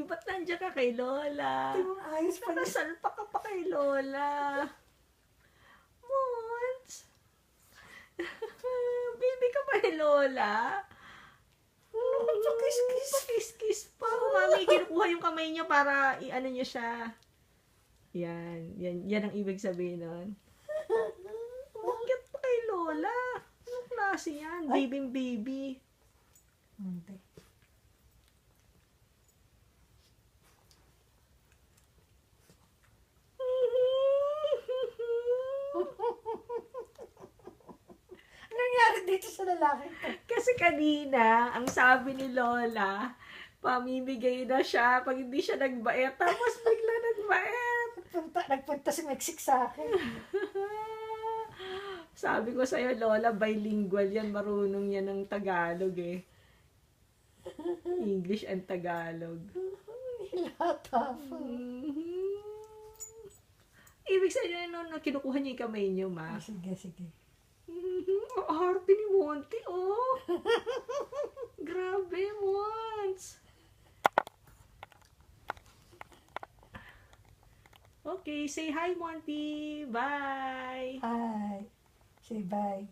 ba't nandiyan ka kay Lola? Ito yung ayos pa niya. Nakasalpa ka pa kay Lola. Mons? Baby ka pa kay Lola? Pakis-kis. Pakis-kis pa. Mami, kinukuha yung kamay niya para i-ano niya siya. Yan ang ibig sabihin nun. Bakit pa kay Lola? Anong klase yan? Ay. Baby. Hindi. Ano nangyari dito sa lalaki ko? Kasi kanina, ang sabi ni Lola, pamimigay na siya pag hindi siya nagbayad. Tapos bigla nagbayad. Nagpunta si Mexic sa akin. Sabi ko sa'yo, Lola, bilingual yan. Marunong yan ng Tagalog eh. English and Tagalog. Nilatapang. Ibig sabihin na kinukuha niya yung kamay niyo, ma. Sige. Ang arte ni Monty, oh. Grabe, Mons. Okay, say hi, Monty. Bye. Hi. Say bye.